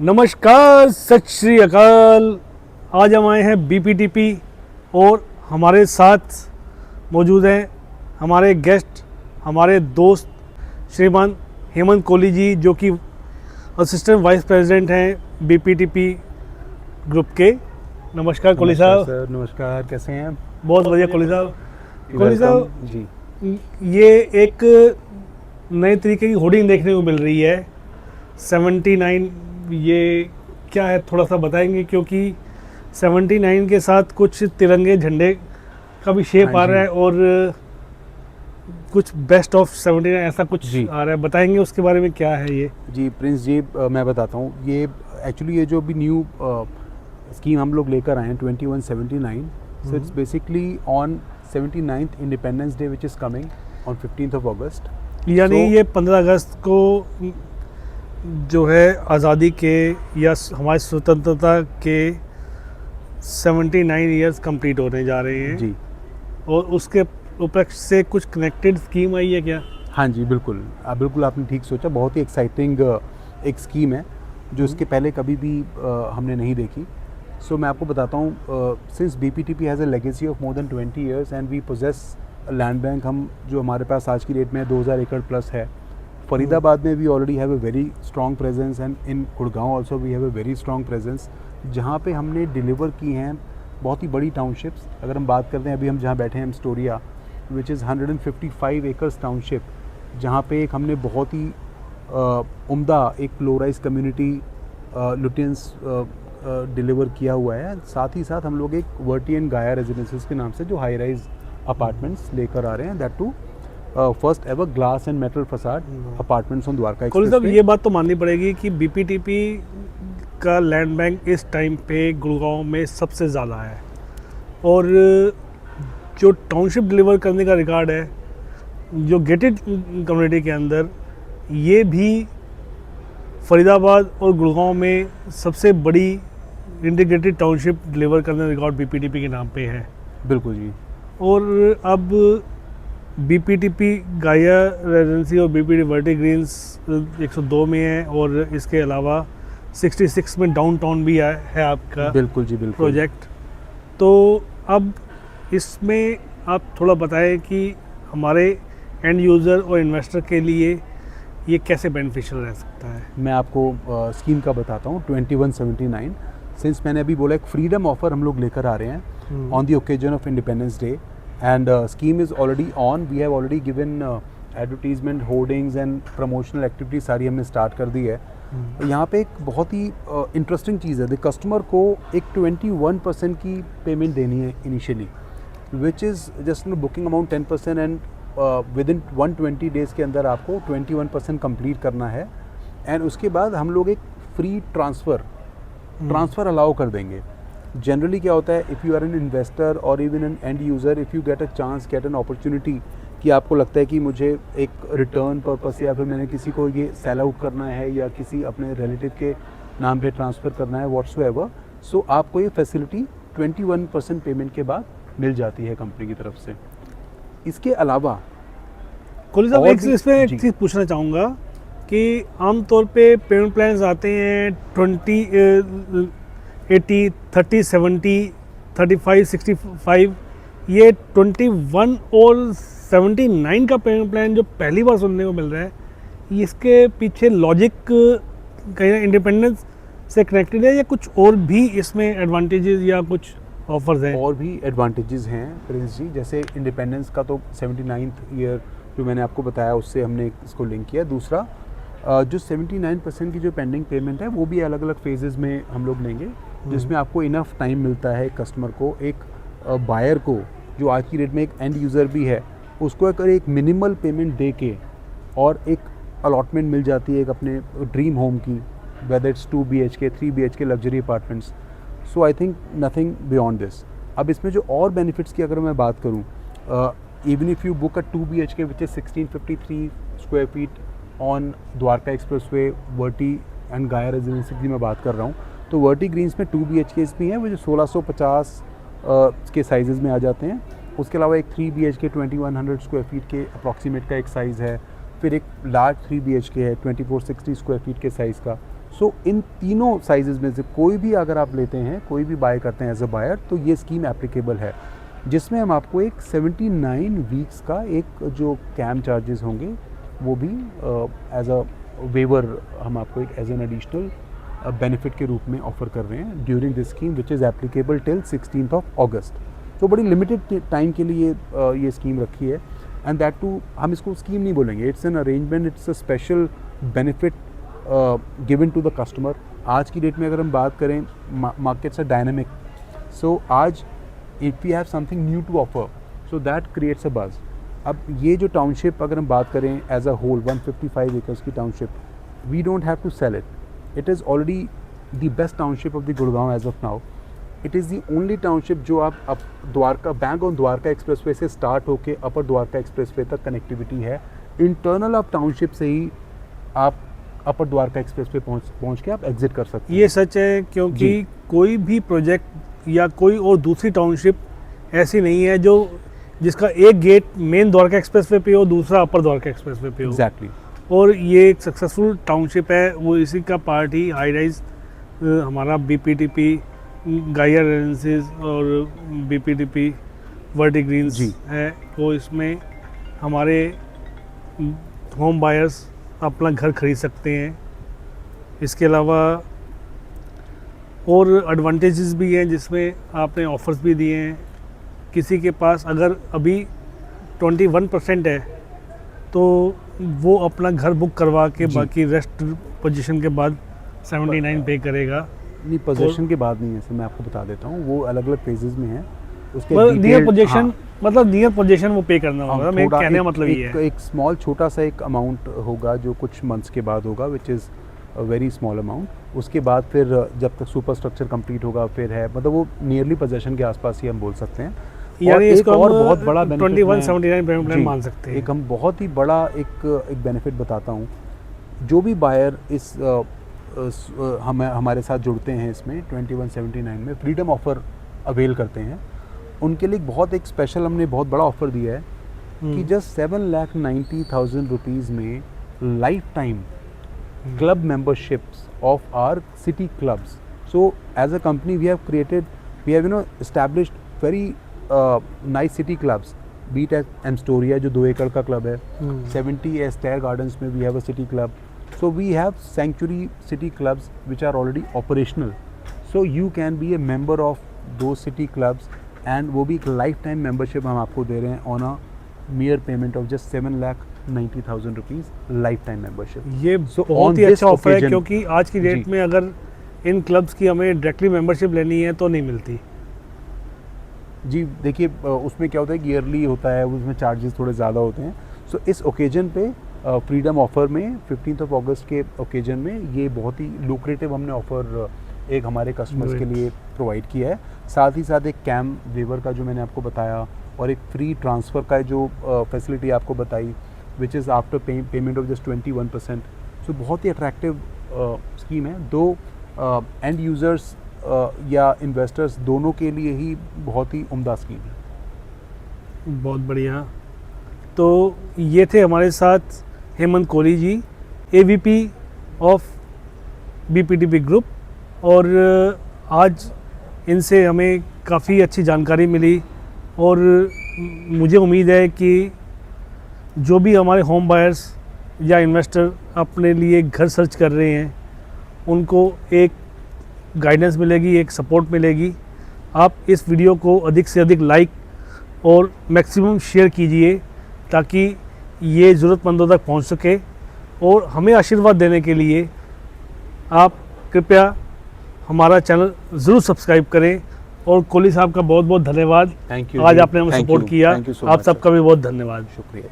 नमस्कार, सत श्री अकाल। आज हम आए हैं बीपीटीपी और हमारे साथ मौजूद हैं हमारे गेस्ट, हमारे दोस्त श्रीमान हेमंत कोहली जी, जो कि असिस्टेंट वाइस प्रेसिडेंट हैं बीपीटीपी ग्रुप के। नमस्कार कोहली साहब। सर नमस्कार, कैसे हैं? बहुत बढ़िया कोहली साहब। कोहली साहब जी, ये एक नए तरीके की होर्डिंग देखने को मिल रही है 79। ये क्या है, थोड़ा सा बताएंगे? क्योंकि 79 के साथ कुछ तिरंगे झंडे का भी शेप हाँ आ रहा है और कुछ बेस्ट ऑफ 79 ऐसा कुछ जी। आ रहा है। बताएंगे उसके बारे में, क्या है ये? जी प्रिंस जी, मैं बताता हूँ। ये एक्चुअली ये जो भी न्यू स्कीम हम लोग लेकर आए हैं 2179, so it's basically on 79th independence day which is coming on 15th of August। यानी ये 15 अगस्त को जो है आज़ादी के या हमारी स्वतंत्रता के 79 ईयर्स कंप्लीट होने जा रहे हैं जी और उसके उपलक्ष्य से कुछ कनेक्टेड स्कीम आई है क्या? हाँ जी, बिल्कुल बिल्कुल आपने ठीक सोचा। बहुत ही एक्साइटिंग एक स्कीम है जो इसके पहले कभी भी हमने नहीं देखी। सो मैं आपको बताता हूँ, since BPTP has a legacy of more than 20 years and we possess land bank. हम जो हमारे पास आज की डेट में 2000 एकड़ प्लस है। फरीदाबाद में we already have a very strong presence and in Gurgaon also we have a very strong presence, जहाँ पे हमने डिलीवर की हैं बहुत ही बड़ी टाउनशिप्स। अगर हम बात करते हैं, अभी हम जहाँ बैठे हैं एम्स्टोरिया, विच इज़ 155 एकर्स टाउनशिप, जहाँ पे एक हमने बहुत ही उम्दा एक low rise community Lutyens deliver किया हुआ है। साथ ही साथ हम लोग एक वर्टी एंड गाया रेजिडेंसेस के नाम से जो हाई राइज अपार्टमेंट्स लेकर आ रहे हैं, that two first ever glass and metal facade apartments on Dwarka Kohli साहब, एक्सप्रेसवे। ये बात तो माननी पड़ेगी कि बीपीटीपी का लैंड बैंक इस टाइम पे गुड़गांव में सबसे ज़्यादा है और जो टाउनशिप डिलीवर करने का रिकॉर्ड है जो गेटेड कम्युनिटी के अंदर, ये भी फरीदाबाद और गुड़गांव में सबसे बड़ी इंटीग्रेटेड टाउनशिप डिलीवर करने का रिकॉर्ड बीपीटीपी के नाम पे है। बिल्कुल जी। और अब बीपीटीपी गाया रेजिडेंसी और बीपीटी वर्टी ग्रीन्स 102 में है और इसके अलावा 66 में डाउनटाउन भी है आपका बिल्कुल जी, बिल्कुल प्रोजेक्ट। तो अब इसमें आप थोड़ा बताएं कि हमारे एंड यूज़र और इन्वेस्टर के लिए ये कैसे बेनिफिशियल रह सकता है। मैं आपको स्कीम का बताता हूँ 2179। सिंस मैंने अभी बोला एक फ्रीडम ऑफर हम लोग लेकर आ रहे हैं on the occasion of independence day and scheme is already on. We have already given advertisement, hoardings and promotional activities सारी हमने स्टार्ट कर दी है। यहाँ पे एक बहुत ही इंटरेस्टिंग चीज़ है, द कस्टमर को एक 21% की पेमेंट देनी है initially, which is just booking amount 10% and with in 120 days के अंदर आपको 21% कंप्लीट करना है। एंड उसके बाद हम लोग एक फ्री ट्रांसफ़र अलाउ कर देंगे। जनरली क्या होता है, if you are an investor और even an end user, if you get a chance, get an opportunity कि आपको लगता है कि मुझे एक रिटर्न पर्पस या फिर मैंने किसी को ये सेल आउट करना है या किसी अपने रिलेटिव के नाम पे ट्रांसफ़र करना है व्हाट्सोएवर, सो आपको ये फैसिलिटी 21% पेमेंट के बाद मिल जाती है कंपनी की तरफ से। इसके अलावा कोहली साहब, और एक भी- इसमें एक जी। चीज़ पूछना चाहूँगा कि आमतौर पे पेमेंट प्लान्स आते हैं 20, 80, 30, 70, 35, 65। ये 21 और 79 का पेमेंट प्लान जो पहली बार सुनने को मिल रहा है, इसके पीछे लॉजिक कहीं इंडिपेंडेंस से कनेक्टेड है या कुछ और भी इसमें एडवांटेजेस या कुछ ऑफर्स हैं? और भी एडवांटेजेस हैं प्रिंस जी। जैसे इंडिपेंडेंस का तो 79th ईयर जो मैंने आपको बताया उससे हमने इसको लिंक किया। दूसरा जो 79% की जो पेंडिंग पेमेंट है वो भी अलग अलग फेजेस में हम लोग लेंगे, जिसमें आपको इनफ टाइम मिलता है कस्टमर को, एक बायर को जो आज की डेट में एक एंड यूज़र भी है, उसको अगर एक मिनिमल पेमेंट दे के और एक अलॉटमेंट मिल जाती है एक अपने ड्रीम होम की, whether it's 2 BHK 3 BHK luxury apartments. So I think nothing beyond this. अब इसमें जो और बेनिफिट्स की अगर मैं बात करूँ, even if you book a 2 BHK which is 1653 square feet on Dwarka expressway, वर्टी एंड गाया रेजिडेंसी की मैं बात कर रहा हूँ, तो वर्टी ग्रीन्स में 2 BHK भी हैं वो जो 1650 के साइजेस में आ जाते हैं। उसके अलावा एक 3 BHK 2100 स्क्वायर फीट के अप्रॉक्सीमेट का एक साइज़ है। फिर एक लार्ज 3 BHK है 2460 स्क्वायर फीट के साइज़ का, सो इन तीनों साइजेस में से कोई भी अगर आप लेते हैं, कोई भी बाय करते हैं एज अ बायर, तो ये स्कीम एप्लीकेबल है, जिसमें हम आपको एक 79 वीक्स का एक जो कैम चार्जेस होंगे वो भी एज अ वेवर हम आपको एक एज एन एडिशनल बेनिफिट के रूप में ऑफर कर रहे हैं during this scheme which is applicable till 16th of August। तो बड़ी लिमिटेड टाइम के लिए ये स्कीम रखी है, एंड दैट टू हम इसको स्कीम नहीं बोलेंगे, it's an arrangement, it's a special benefit given to the customer. आज की डेट में अगर हम बात करें, मार्केट्स आर डायनामिक, सो आज if we have something new to offer, so that creates a buzz। अब ये जो टाउनशिप अगर हम बात करें एज अ होल 155 एकर्स की township, we don't have to sell it, it is already the best township of the Gurgaon as of now. It is the only township जो आप Dwarka bank on Dwarka expressway से start होकर upper Dwarka expressway तक connectivity है। Internal आप township से ही आप अपर द्वारका एक्सप्रेसवे पहुँच के आप एग्जिट कर सकते हैं। ये सच है, क्योंकि कोई भी प्रोजेक्ट या कोई और दूसरी टाउनशिप ऐसी नहीं है जो जिसका एक गेट मेन द्वारका एक्सप्रेसवे पे हो, दूसरा अपर द्वारका एक्सप्रेसवे पे हो। एग्जैक्टली। और ये एक सक्सेसफुल टाउनशिप है, वो इसी का पार्ट ही हाई राइज हमारा BPTP गाइया रेजिडेंसीज और BPTP वर्टी ग्रीन्स जी है। वो इसमें हमारे होम बायर्स अपना घर खरीद सकते हैं। इसके अलावा और एडवांटेजेस भी हैं, जिसमें आपने ऑफ़र्स भी दिए हैं। किसी के पास अगर अभी 21% है तो वो अपना घर बुक करवा के बाकी रेस्ट पोजीशन के बाद 79 पे करेगा। नहीं, पोजीशन के बाद नहीं है सर, मैं आपको बता देता हूँ, वो अलग अलग फेजेस में है उसके नियर पोजीशन, मतलब नियर पोजीशन वो पे करना होगा। मेरे कहने का मतलब ये है एक स्मॉल छोटा सा एक अमाउंट होगा जो कुछ मंथ्स के बाद होगा, which is very small amount. उसके बाद फिर जब तक सुपर स्ट्रक्चर कंप्लीट होगा फिर है, मतलब वो नियरली पोजेशन के आसपास ही हम बोल सकते हैं। यानी एक इसको और बहुत बड़ा 2179 पेमेंट प्लान मान सकते हैं। एक हम बहुत ही बड़ा एक बेनिफिट बताता हूँ, जो भी बायर इस हमारे साथ जुड़ते हैं इसमें 2179 में फ्रीडम ऑफर अवेल करते हैं, उनके लिए बहुत एक स्पेशल हमने बहुत बड़ा ऑफर दिया है कि जस्ट 7,90,000 रुपीज़ में life time club memberships of our city clubs। So as a company we have established very nice city clubs, be it as Amstoria जो 2 एकड़ का क्लब है, 70 Astaire Gardens में we have a city club, so we have sanctuary city clubs which are already operational, so you can be a member of those city clubs, and वो भी एक lifetime membership हम आपको दे रहे हैं on a mere payment of just 7,90,000 rupees life time membership. ये बहुत ही अच्छा ऑफर है, क्योंकि आज की डेट में अगर इन क्लब्स की हमें डायरेक्टली मेंबरशिप लेनी है तो नहीं मिलती। जी देखिए, उसमें क्या होता है, ईयरली होता है, उसमें चार्जेस थोड़े ज़्यादा होते हैं। सो इस ओकेजन पे फ्रीडम ऑफर में 15th of August के ओकेजन में ये बहुत ही लुक्रेटिव हमने ऑफर एक हमारे कस्टमर्स के लिए प्रोवाइड किया है। साथ ही साथ एक कैम वेवर का जो मैंने आपको बताया, और एक फ्री ट्रांसफ़र का जो फैसिलिटी आपको बताई, which is after payment of just 21%। सो बहुत ही अट्रैक्टिव स्कीम है। दो एंड यूज़र्स या इन्वेस्टर्स दोनों के लिए ही बहुत ही उम्दा स्कीम है। बहुत बढ़िया। तो ये थे हमारे साथ Hemant Kohli ji, AVP of BPTP group, और आज इनसे हमें काफ़ी अच्छी जानकारी मिली, और मुझे उम्मीद है कि जो भी हमारे होम बायर्स या इन्वेस्टर अपने लिए घर सर्च कर रहे हैं, उनको एक गाइडेंस मिलेगी, एक सपोर्ट मिलेगी। आप इस वीडियो को अधिक से अधिक लाइक और मैक्सिमम शेयर कीजिए, ताकि ये ज़रूरतमंदों तक पहुंच सके। और हमें आशीर्वाद देने के लिए आप कृपया हमारा चैनल ज़रूर सब्सक्राइब करें। और कोहली साहब का बहुत बहुत धन्यवाद। Thank you. आज आपने हमें सपोर्ट किया। आप सबका भी बहुत धन्यवाद। शुक्रिया।